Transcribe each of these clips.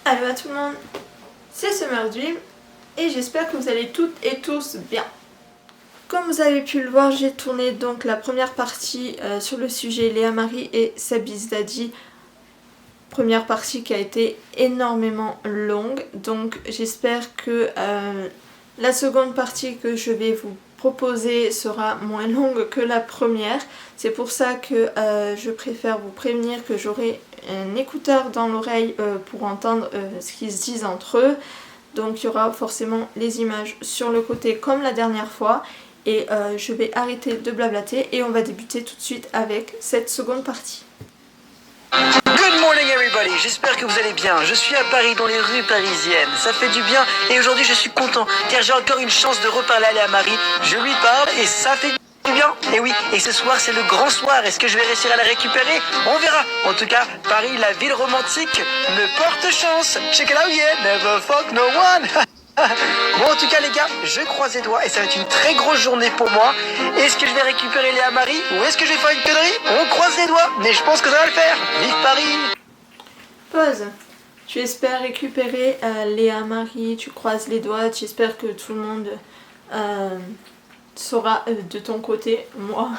Allô à tout le monde, c'est Summer Dream et j'espère que vous allez toutes et tous bien. Comme vous avez pu le voir, j'ai tourné donc la première partie sur le sujet Léa Marie et Sabis Daddy. Première partie qui a été énormément longue, donc j'espère que la seconde partie que je vais vous proposer sera moins longue que la première. C'est pour ça que je préfère vous prévenir que j'aurai un écouteur dans l'oreille pour entendre ce qu'ils se disent entre eux. Donc il y aura forcément les images sur le côté comme la dernière fois. Et je vais arrêter de blablater et on va débuter tout de suite avec cette seconde partie. Good morning everybody, j'espère que vous allez bien. Je suis à Paris, dans les rues parisiennes. Ça fait du bien et aujourd'hui je suis content car j'ai encore une chance de reparler à Léa Marie. Je lui parle et ça fait du bien. Et oui, et ce soir c'est le grand soir. Est-ce que je vais réussir à la récupérer? On verra. En tout cas, Paris, la ville romantique, me porte chance. Check it out, yeah, never fuck no one. Bon, en tout cas les gars, je croise les doigts et ça va être une très grosse journée pour moi. Est-ce que je vais récupérer Léa Marie ou est-ce que je vais faire une connerie? On croise les doigts, mais je pense que ça va le faire. Vive Paris! Pause. Tu espères récupérer Léa Marie, tu croises les doigts, tu espères que tout le monde sera de ton côté. Moi,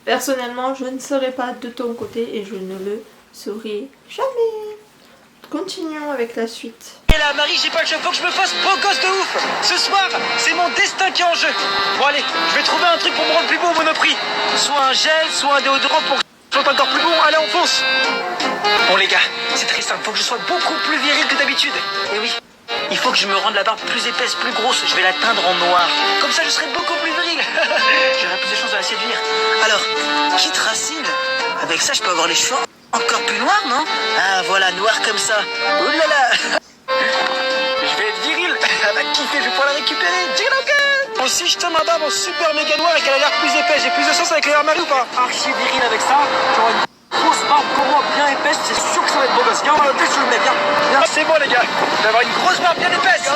personnellement, je ne serai pas de ton côté et je ne le serai jamais. Continuons avec la suite. Et là, Marie, j'ai pas le choix, faut que je me fasse beau gosse de ouf. Ce soir, c'est mon destin qui est en jeu. Bon allez, je vais trouver un truc pour me rendre plus beau au Monoprix. Soit un gel, soit un déodorant pour que je sois encore plus bon. Allez, on fonce. Bon les gars, c'est très simple, faut que je sois beaucoup plus viril que d'habitude. Et oui, il faut que je me rende la barbe plus épaisse, plus grosse. Je vais la teindre en noir. Comme ça, je serai beaucoup plus viril. J'aurai plus de chances de la séduire. Alors, petite racine. Avec ça, je peux avoir les cheveux encore plus noirs, non? Ah voilà, noir comme ça. Ouh là là. Je vais être viril. Elle va kiffer, je vais pouvoir la récupérer. Bon, si je tiens ma barbe en super méga noir et qu'elle a l'air plus épaisse, j'ai plus de chance avec Léa Marie ou pas? Archi viril avec ça. J'aurai une grosse barbe comment bien épaisse, c'est sûr que ça va être beau gosse. Viens, on va l'hôtel, je le mets, viens. C'est bon les gars, je vais avoir une grosse barbe bien épaisse.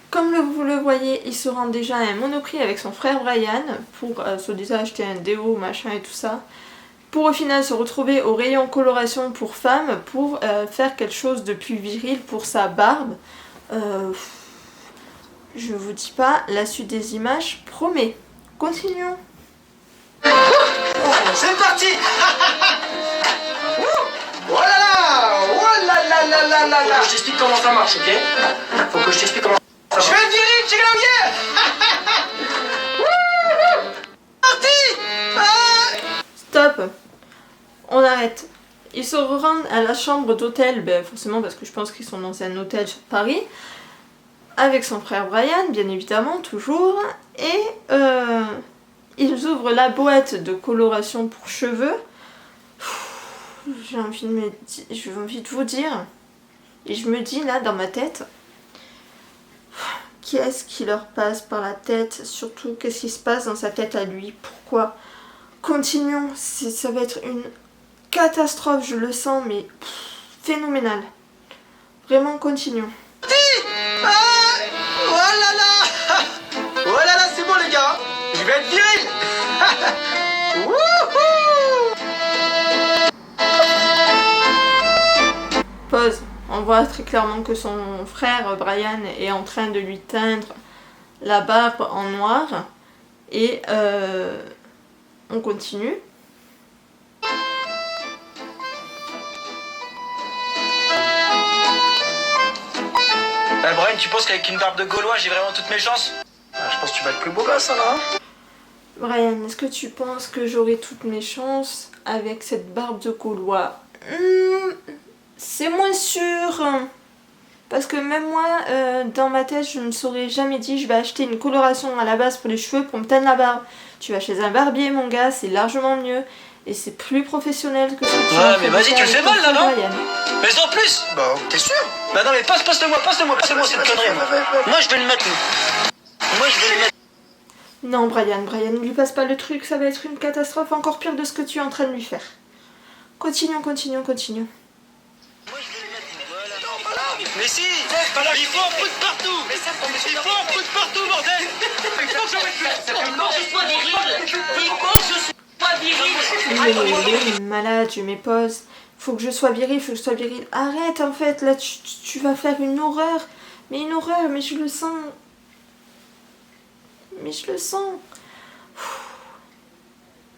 Comme vous le voyez, il se rend déjà à un Monoprix avec son frère Brian pour soi-disant acheter un déo, machin et tout ça. Pour au final se retrouver au rayon coloration pour femmes pour faire quelque chose de plus viril pour sa barbe. Je vous dis pas, la suite des images promet. Continuons. C'est parti. Oh là là. Oh là là là là là là. Faut que je t'explique comment ça marche, ok? Faut que je t'explique comment ça marche. Je vais être viril, check it out, yeah. Parti. Stop. On arrête. Ils se rendent à la chambre d'hôtel, ben forcément parce que je pense qu'ils sont dans un hôtel sur Paris, avec son frère Brian, bien évidemment, toujours, et ils ouvrent la boîte de coloration pour cheveux. J'ai envie de vous dire, et je me dis là dans ma tête, qu'est-ce qui leur passe par la tête, surtout qu'est-ce qui se passe dans sa tête à lui, pourquoi? Continuons, ça va être une catastrophe, je le sens, mais phénoménal. Vraiment, continuons. Oh là là. Oh là là, c'est bon les gars. Je vais être viril. Pause. On voit très clairement que son frère Brian est en train de lui teindre la barbe en noir. Et on continue. Brian, tu penses qu'avec une barbe de Gaulois, j'ai vraiment toutes mes chances? Je pense que tu vas être plus beau gosse, hein. Brian, est-ce que tu penses que j'aurai toutes mes chances avec cette barbe de Gaulois? C'est moins sûr. Parce que même moi, dans ma tête, je ne me serais jamais dit je vais acheter une coloration à la base pour les cheveux pour me teindre la barbe. Tu vas chez un barbier, mon gars, c'est largement mieux. Et c'est plus professionnel que ce que tu Ouais, mais vas-y, tu le fais mal là, non? Brian. Mais en plus. Bah, t'es sûr? Bah non, mais passe-le-moi cette connerie. Moi, je vais le mettre. Moi, je vais le mettre. Non, Brian, ne lui passe pas le truc, ça va être une catastrophe encore pire de ce que tu es en train de lui faire. Continuons. Moi, je vais le mettre. Voilà. Mais si, il faut en foutre partout. Il faut en foutre partout, bordel. Il faut que je mette. Il faut que je sois viril. Il faut que je sois... une malade, je m'épose. Faut que je sois viril, faut que je sois viril. Arrête en fait, là tu vas faire une horreur. Mais une horreur, mais je le sens. Mais je le sens.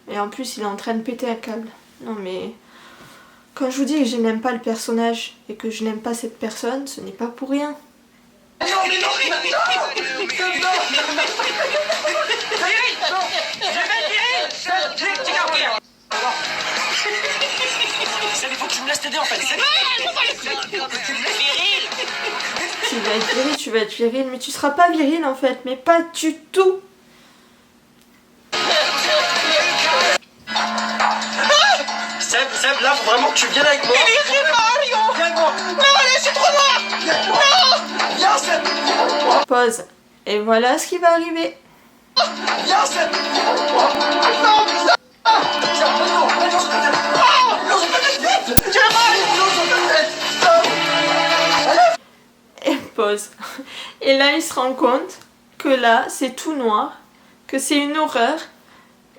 Et en plus, il est en train de péter un câble. Non mais... Quand je vous dis que je n'aime pas le personnage et que je n'aime pas cette personne, ce n'est pas pour rien. Non, mais non, non, il faut que tu me laisses t'aider en fait. Tu vas être viril, mais tu seras pas viril en fait, mais pas du tout. Seb, là, faut vraiment que tu viennes avec moi. Mais Mario! Viens avec moi. Non, allez, c'est trop noir. Non. Viens, Seb. Pause. Et voilà ce qui va arriver. Viens, Seb. Non, putain. Et pause. Et là, il se rend compte que là, c'est tout noir, que c'est une horreur.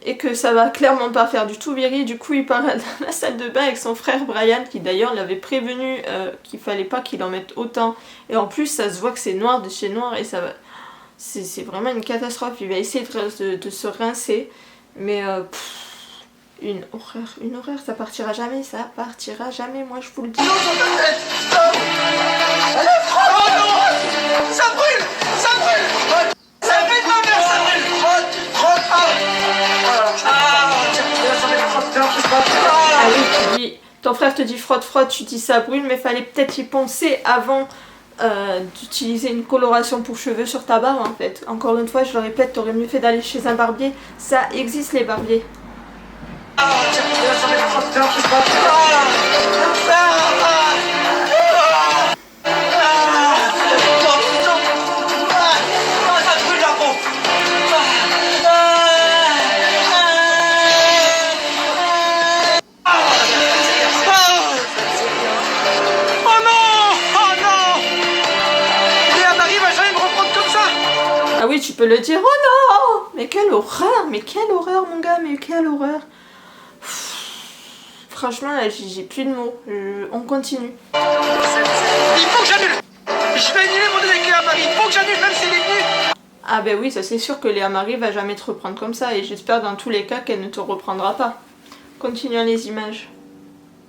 Et que ça va clairement pas faire du tout viril. Du coup il part dans la salle de bain avec son frère Brian, qui d'ailleurs l'avait prévenu qu'il fallait pas qu'il en mette autant. Et en plus ça se voit que c'est noir de chez noir et ça va... C'est vraiment une catastrophe. Il va essayer de se rincer. Mais une horreur, ça partira jamais, moi je vous le dis. Oh non. Ça brûle. Ça brûle. Ça fait ma mère, ça brûle. Frotte. Ah oui, tu dis, ton frère te dit frotte, tu dis ça brûle, mais fallait peut-être y penser avant d'utiliser une coloration pour cheveux sur ta barbe en fait. Encore une fois, je le répète, t'aurais mieux fait d'aller chez un barbier, ça existe les barbiers. Ah oui, tu peux le dire. Oh non! Mais quelle horreur mon gars, mais quelle horreur. Franchement, là, j'ai plus de mots. On continue. Il faut que j'annule. Je vais annuler mon date avec Léa Marie. Il faut que j'annule, même si elle est venue. Ah ben oui, ça c'est sûr que Léa Marie va jamais te reprendre comme ça. Et j'espère dans tous les cas qu'elle ne te reprendra pas. Continuons les images.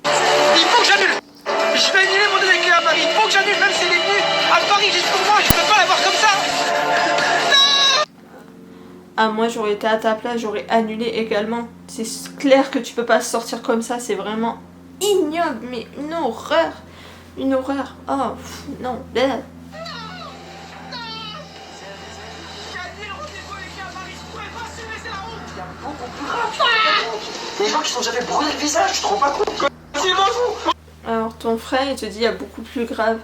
Il faut que j'annule. Je vais annuler mon date avec Léa Marie. Il faut que j'annule, même si elle est venue à Paris juste pour moi. Je peux pas la voir comme ça. Ah, moi j'aurais été à ta place, j'aurais annulé également. C'est clair que tu peux pas sortir comme ça, c'est vraiment ignoble, mais une horreur. Une horreur. Oh, non. Bleh. Les gens qui sont déjà fait brûler le visage, tu te rends pas compte? C'est pas fou. Alors ton frère il te dit il y a beaucoup plus grave.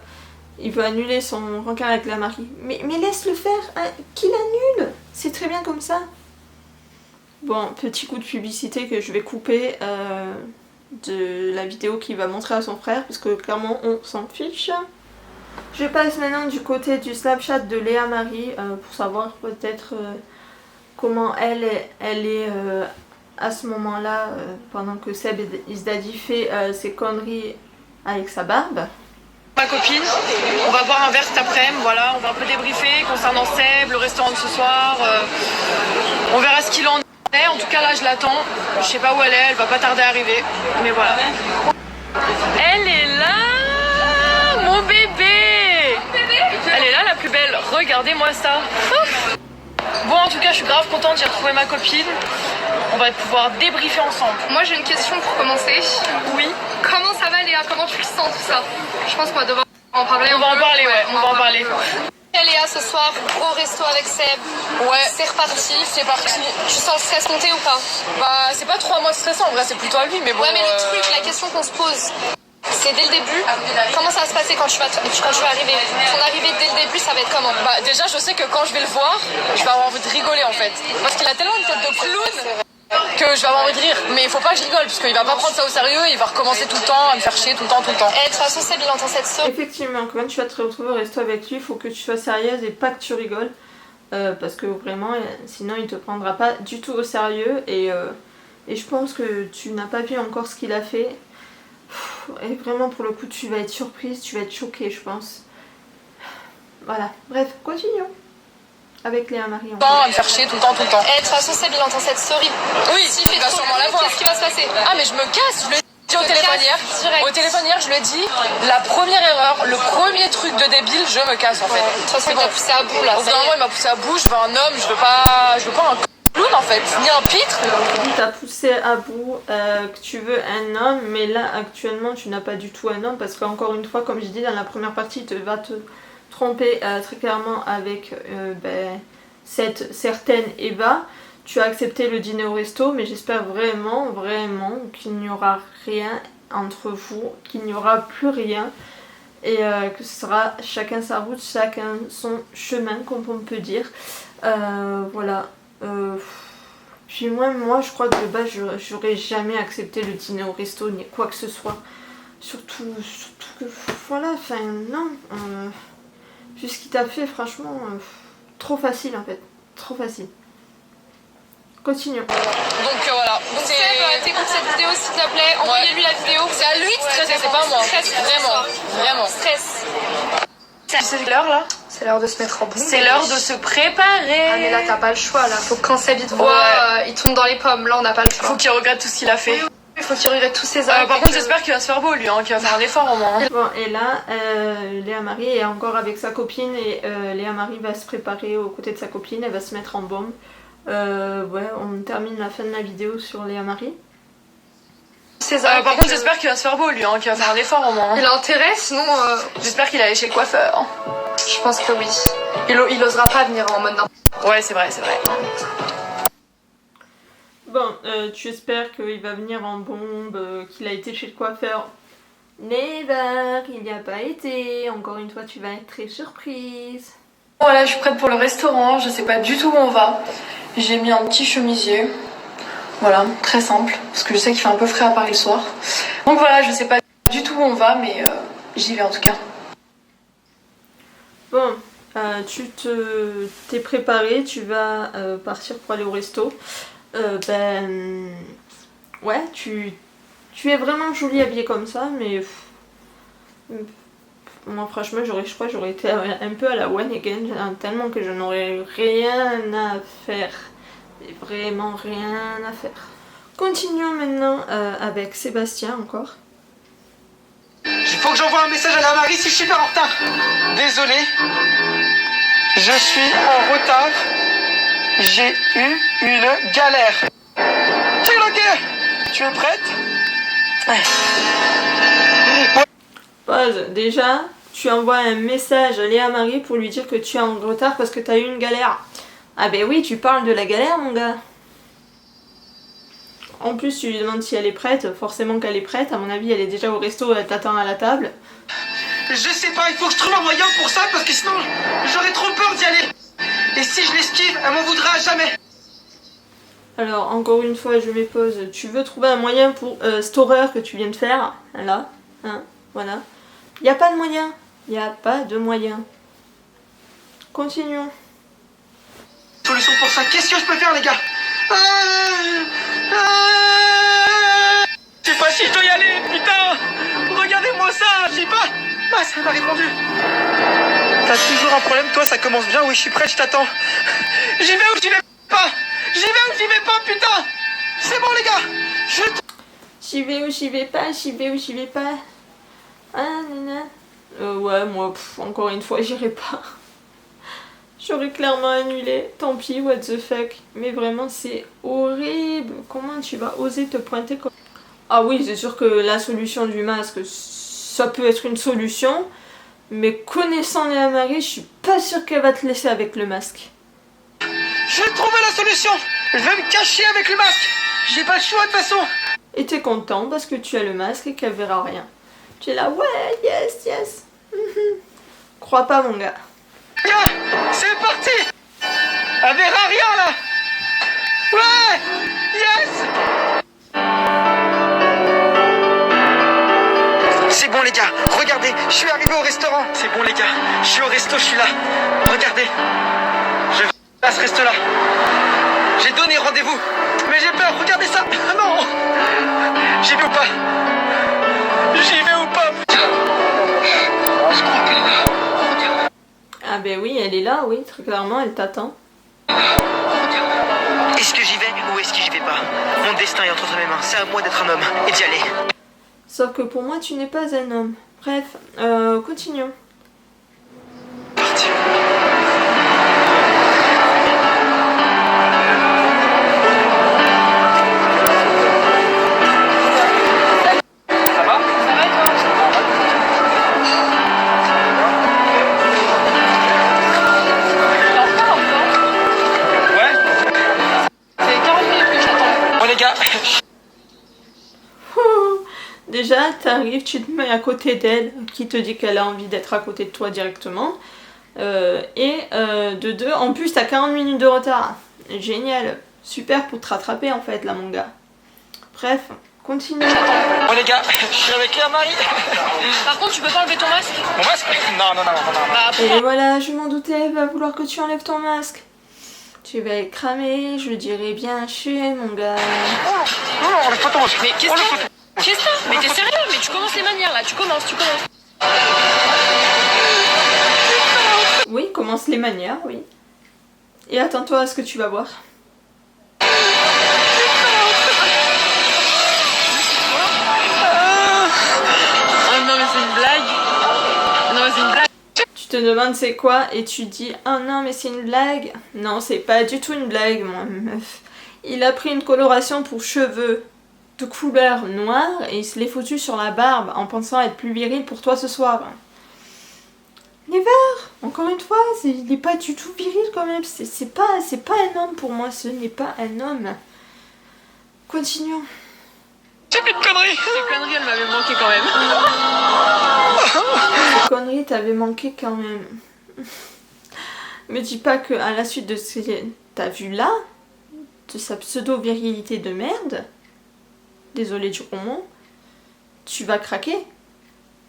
Il veut annuler son rencard avec la Marie. Mais laisse-le faire, hein, qu'il annule. C'est très bien comme ça. Bon, petit coup de publicité que je vais couper de la vidéo qu'il va montrer à son frère, parce que clairement on s'en fiche. Je passe maintenant du côté du Snapchat de Léa Marie pour savoir peut-être comment elle est à ce moment-là, pendant que Seb Isdadi fait ses conneries avec sa barbe. Ma copine, on va boire un verre cet après-midi, voilà, on va un peu débriefer concernant Seb, le restaurant de ce soir, on verra ce qu'il en est, en tout cas là je l'attends, je sais pas où elle va pas tarder à arriver, mais voilà. Elle est là, mon bébé. Elle est là la plus belle, regardez-moi ça. Bon, en tout cas je suis grave contente, j'ai retrouvé ma copine, on va pouvoir débriefer ensemble. Moi j'ai une question pour commencer. Oui. Comment ça va Léa? Comment tu le sens tout ça? Je pense qu'on va devoir en parler. On va en parler, ouais, on va en parler. Et Léa, ce soir, au resto avec Seb. Ouais. C'est reparti. C'est parti. Tu sens le stress monter ou pas? Bah c'est pas trop à moi de stresser, en vrai c'est plutôt à lui, mais bon... Ouais mais le truc, la question qu'on se pose, c'est dès le début, comment ça va se passer quand tu vas arriver? Ton arrivée dès le début, ça va être comment? Bah déjà je sais que quand je vais le voir, je vais avoir envie de rigoler en fait. Parce qu'il a tellement une tête de clown que je vais avoir envie de rire. Mais il faut pas que je rigole, parce qu'il va pas prendre ça au sérieux, il va recommencer tout le temps, à me faire chier tout le temps. Et de toute façon, Seb, il entend cette sauce. Effectivement, quand tu vas te retrouver au resto avec lui, il faut que tu sois sérieuse et pas que tu rigoles. Parce que vraiment, sinon il te prendra pas du tout au sérieux. Et Et je pense que tu n'as pas vu encore ce qu'il a fait. Et vraiment pour le coup tu vas être surprise, tu vas être choquée je pense. Voilà, bref, continuons. Avec Léa Marie. À me faire chier tout le temps. Et de toute façon, Seb, il entend cette story. Oui, S'il il fait va trop sûrement la voir. qu'est-ce qui va se passer? Ah mais je me casse, je le dis au te téléphone casses hier. direct. Au téléphone hier, je le dis, la première erreur, le premier truc de débile, je me casse en fait. De toute façon, C'est il bon. t'a poussé à bout là. Au bout d'un moment, il m'a poussé à bout, je veux un homme, je veux pas un clown en fait, ni un pitre. Il t'a poussé à bout que tu veux un homme, mais là actuellement tu n'as pas du tout un homme parce qu'encore une fois, comme j'ai dit dans la première partie, tu vas te tromper très clairement avec cette certaine Eva. Tu as accepté le dîner au resto, mais j'espère vraiment qu'il n'y aura rien entre vous, qu'il n'y aura plus rien et que ce sera chacun sa route, chacun son chemin, comme on peut dire. Voilà. Puis moi je crois que de base j'aurais jamais accepté le dîner au resto ni quoi que ce soit. Surtout que voilà, enfin non. Vu ce qu'il t'a fait, franchement, trop facile en fait. Trop facile. Continuons. Donc voilà. Donc Seb, t'écoutes cette vidéo s'il te plaît, envoyez-lui la vidéo. C'est à lui de stresser, c'est pas moi. Stress, Vraiment. Stress. C'est l'heure là? C'est l'heure de se mettre en boule. C'est l'heure de se préparer. Ah mais là t'as pas le choix là. Faut que quand Seb il te voit, il tombe dans les pommes. Là on n'a pas le choix. Faut qu'il regrette tout ce qu'il a fait. Il faut qu'il regrette tous ses actes. Par contre, j'espère qu'il va se faire beau lui, qu'il va faire un effort au moins. Bon, et là, Léa Marie est encore avec sa copine et Léa Marie va se préparer aux côtés de sa copine, elle va se mettre en bombe. Ouais, on termine la fin de la vidéo sur Léa Marie. Par contre, j'espère qu'il va se faire beau lui, qu'il va faire un effort au moins. Il a intérêt, sinon. J'espère qu'il allait chez le coiffeur. Je pense que oui. Il osera pas venir en mode. Ouais, c'est vrai. Bon, tu espères qu'il va venir en bombe, qu'il a été chez le coiffeur. Never, il n'y a pas été. Encore une fois, tu vas être très surprise. Voilà, je suis prête pour le restaurant. Je sais pas du tout où on va. J'ai mis un petit chemisier. Voilà, très simple. Parce que je sais qu'il fait un peu frais à Paris le soir. Donc voilà, je sais pas du tout où on va, mais j'y vais en tout cas. Bon, t'es préparé, tu vas partir pour aller au resto. Ouais, tu es vraiment jolie habillée comme ça, mais moi franchement je crois que j'aurais été un peu à la one again, tellement que je n'aurais rien à faire, et vraiment rien à faire. Continuons maintenant avec Sébastien encore. Il faut que j'envoie un message à la Marie si je suis pas en retard. Désolé, je suis en retard. J'ai eu une galère. Tu es prête? Pause. Déjà, tu envoies un message à Léa Marie pour lui dire que tu es en retard parce que tu as eu une galère. Ah ben oui, tu parles de la galère mon gars. En plus, tu lui demandes si elle est prête. Forcément qu'elle est prête. À mon avis, elle est déjà au resto, elle t'attend à la table. Je sais pas, il faut que je trouve un moyen pour ça parce que sinon j'aurais trop peur d'y aller. Et si je l'esquive, elle m'en voudra à jamais. Alors, encore une fois, je mets pause. Tu veux trouver un moyen pour cette horreur que tu viens de faire. Là, hein, voilà. Il n'y a pas de moyen. Il n'y a pas de moyen. Continuons. Solution pour ça, qu'est-ce que je peux faire les gars? Je sais pas si je dois y aller, putain. Regardez-moi ça, je sais pas. Ah, ça m'a répondu. T'as toujours un problème, toi, ça commence bien. Oui, je suis prêt, je t'attends. J'y vais ou j'y vais pas? J'y vais ou j'y vais pas, putain? C'est bon les gars. J'y vais ou j'y vais pas, j'y vais ou j'y vais pas. Ah, nana. Ouais, moi, encore une fois, j'irai pas. J'aurais clairement annulé. Tant pis, what the fuck. Mais vraiment, c'est horrible. Comment tu vas oser te pointer comme... Ah oui, c'est sûr que la solution du masque, ça peut être une solution. Mais connaissant Léa Marie, je suis pas sûre qu'elle va te laisser avec le masque. Je vais trouver la solution. Je vais me cacher avec le masque. J'ai pas le choix de toute façon. Et t'es content parce que tu as le masque et qu'elle verra rien. Tu es là, ouais, yes. Crois pas, mon gars. C'est parti. Elle verra rien là. Ouais. Yes. C'est bon les gars, regardez, je suis arrivé au restaurant. C'est bon les gars, je suis au resto, je suis là. Regardez, je vais à ce resto là. J'ai donné rendez-vous, mais j'ai peur, regardez ça. J'y vais ou pas? J'y vais ou pas? Je crois qu'elle est là. Ah ben oui, elle est là, oui, très clairement, elle t'attend. Est-ce que j'y vais ou est-ce que j'y vais pas? Mon destin est entre mes mains, c'est à moi d'être un homme et d'y aller. Sauf que pour moi, tu n'es pas un homme. Bref, continuons. Parti. Ça va? Ça va et toi? T'es en retard encore? Ouais. Ça fait 40 minutes que j'attends. Bon les gars, Déjà, t'arrives, tu te mets à côté d'elle, qui te dit qu'elle a envie d'être à côté de toi directement. De deux, en plus, t'as 40 minutes de retard. Génial. Super pour te rattraper, en fait, là, mon gars. Bref, continue. bon les gars, je suis avec Claire Marie. Par contre, tu peux pas enlever ton masque? Mon masque? Non. Bah, Et voilà, je m'en doutais, elle va vouloir que tu enlèves ton masque. Tu vas être cramé, je dirais bien chier, mon gars. Non, enlève pas ton masque. mais qu'est-ce que c'est? Qu'est-ce que c'est? Mais t'es sérieux? Mais tu commences les manières là, tu commences. Oui, commence les manières, oui. Et attends-toi à ce que tu vas voir. Oh non mais c'est une blague. Non mais c'est une blague. Tu te demandes c'est quoi et tu dis « Oh non, mais c'est une blague !» Non, c'est pas du tout une blague, mon meuf. Il a pris une coloration pour cheveux de couleur noire et il se l'est foutu sur la barbe en pensant être plus viril pour toi ce soir. Never, encore une fois, il est pas du tout viril quand même. C'est pas un homme pour moi, ce n'est pas un homme. Continuons. J'ai fait une connerie. Ces conneries, elles m'avaient manqué quand même. Cette connerie t'avait manqué quand même. Me dis pas que à la suite de ce que t'as vu là, de sa pseudo-virilité de merde, désolé du gros mot, tu vas craquer.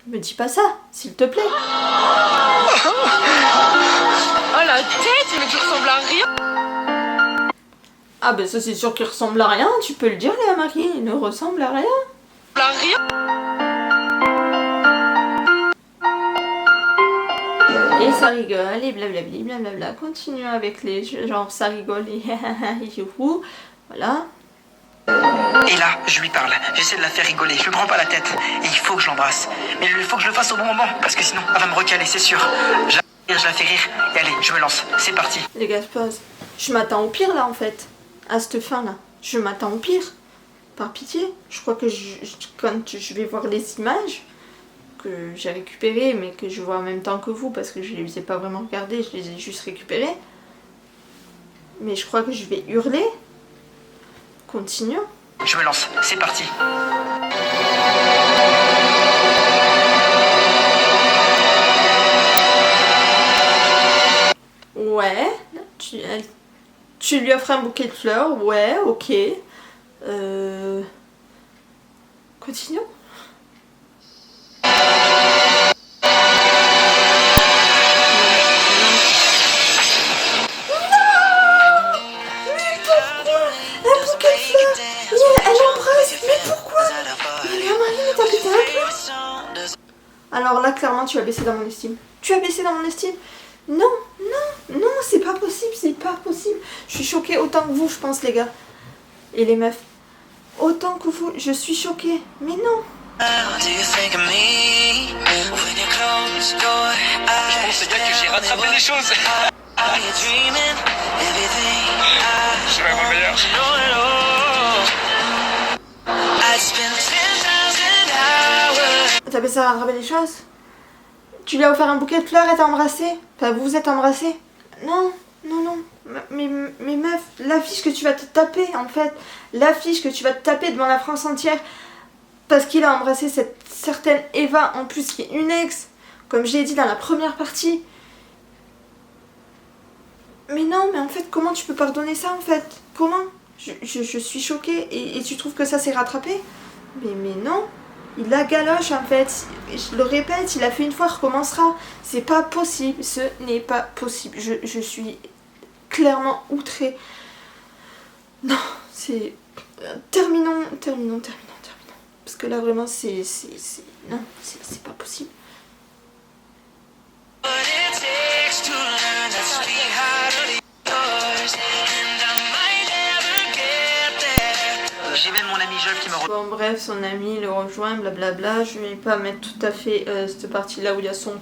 Me dis pas ça, s'il te plaît. Oh la tête, mais tu ressembles à rien. Ah ben ça c'est sûr qu'il ressemble à rien, tu peux le dire Léa Marie, il ne ressemble à rien. À rien. Et ça rigole, et blablabli, blablabla. Continuons avec les jeux, genre ça rigole et youhou. Voilà. Et là, je lui parle, j'essaie de la faire rigoler, je me prends pas la tête. Et il faut que je l'embrasse. Mais il faut que je le fasse au bon moment, parce que sinon, elle va me recaler, c'est sûr. Je la fais rire, et allez, je me lance, c'est parti. Les gars, pause. Je m'attends au pire là en fait. À cette fin là. Je m'attends au pire. Par pitié. Je crois que quand je vais voir les images que j'ai récupérées, mais que je vois en même temps que vous, parce que je les ai pas vraiment regardées, je les ai juste récupérées. Mais je crois que je vais hurler. Continuons. Je me lance, c'est parti. Ouais. Tu lui offres un bouquet de fleurs. Ouais, ok. Continuons. Alors là, clairement, tu as baissé dans mon estime. Tu as baissé dans mon estime? Non, c'est pas possible, c'est pas possible. Je suis choquée autant que vous, je pense, les gars. Et les meufs. Autant que vous, je suis choquée. Mais non. Je pense bien que j'ai rattrapé les choses. Je suis vraiment le meilleur. T'as baissé à rattraper les choses? Tu lui as offert un bouquet de fleurs et t'as embrassé? Enfin, vous vous êtes embrassés? Non. Mais meuf, l'affiche que tu vas te taper, en fait. L'affiche que tu vas te taper devant la France entière. Parce qu'il a embrassé cette certaine Eva, en plus, qui est une ex. Comme je l'ai dit dans la première partie. Mais non, mais en fait, comment tu peux pardonner ça, en fait? Comment? Je suis choquée. Et tu trouves que ça s'est rattrapé? Mais non. Il la galoche en fait, je le répète, il a fait une fois, recommencera. C'est pas possible, ce n'est pas possible. Je suis clairement outrée. Non, c'est terminons. Parce que là vraiment c'est... Non, c'est pas possible. J'ai même mon ami Joel qui me Bon bref, son ami le rejoint, blablabla. Je vais pas mettre tout à fait cette partie là où il y a son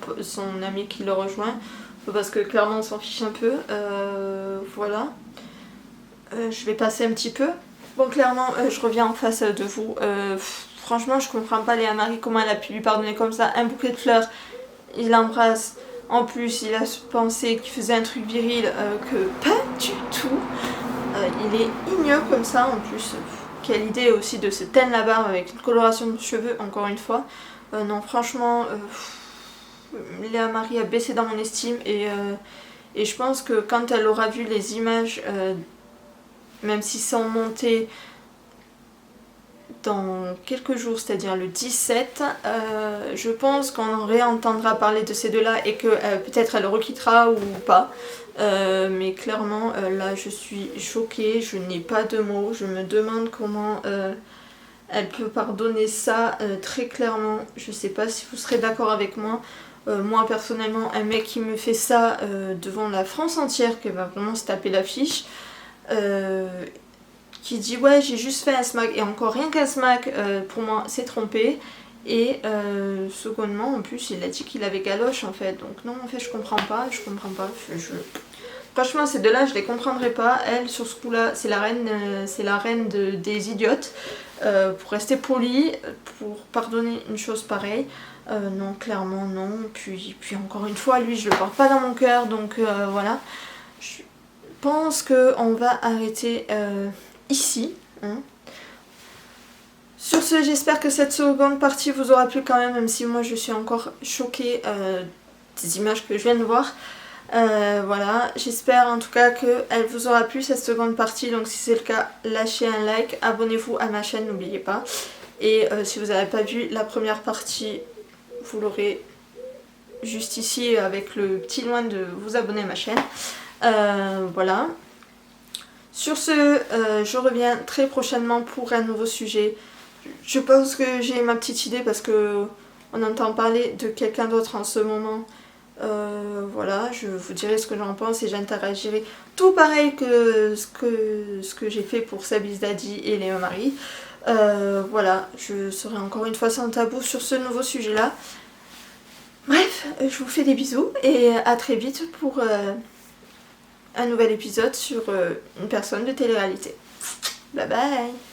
ami qui le rejoint. Parce que clairement on s'en fiche un peu. Voilà. Je vais passer un petit peu. Bon clairement je reviens en face de vous. Franchement je comprends pas Léa Marie comment elle a pu lui pardonner comme ça. Un bouquet de fleurs, il l'embrasse. En plus il a pensé qu'il faisait un truc viril que pas du tout. Il est ignoble comme ça en plus. Quelle idée aussi de se teindre la barbe avec une coloration de cheveux encore une fois. Non franchement Léa Marie a baissé dans mon estime et je pense que quand elle aura vu les images même si sont montées dans quelques jours, c'est-à-dire le 17, je pense qu'on en réentendra parler de ces deux-là et que peut-être elle le requittera ou pas. Mais clairement, là je suis choquée, je n'ai pas de mots, je me demande comment elle peut pardonner ça très clairement. Je sais pas si vous serez d'accord avec moi. Moi personnellement, un mec qui me fait ça devant la France entière, qui va vraiment se taper l'affiche, qui dit ouais j'ai juste fait un smack et encore rien qu'un smack pour moi c'est trompé et secondement en plus il a dit qu'il avait galoche en fait donc non en fait je comprends pas franchement ces deux là je les comprendrai pas. Elle sur ce coup là c'est la reine des idiotes pour rester polie, pour pardonner une chose pareille. Non clairement non, puis encore une fois lui je le porte pas dans mon cœur donc voilà. Je pense qu'on va arrêter ici. Hein. Sur ce, j'espère que cette seconde partie vous aura plu quand même si moi je suis encore choquée des images que je viens de voir. Voilà, j'espère en tout cas qu'elle vous aura plu cette seconde partie. Donc si c'est le cas, lâchez un like, abonnez-vous à ma chaîne, n'oubliez pas. Et si vous n'avez pas vu la première partie, vous l'aurez juste ici avec le petit loin de vous abonner à ma chaîne. Voilà. Sur ce, je reviens très prochainement pour un nouveau sujet. Je pense que j'ai ma petite idée parce que on entend parler de quelqu'un d'autre en ce moment. Voilà, je vous dirai ce que j'en pense et j'interagirai tout pareil que ce que j'ai fait pour Sabi's Daddy et Léa Marie. Voilà, je serai encore une fois sans tabou sur ce nouveau sujet là. Bref, je vous fais des bisous et à très vite pour un nouvel épisode sur une personne de télé-réalité. Bye bye.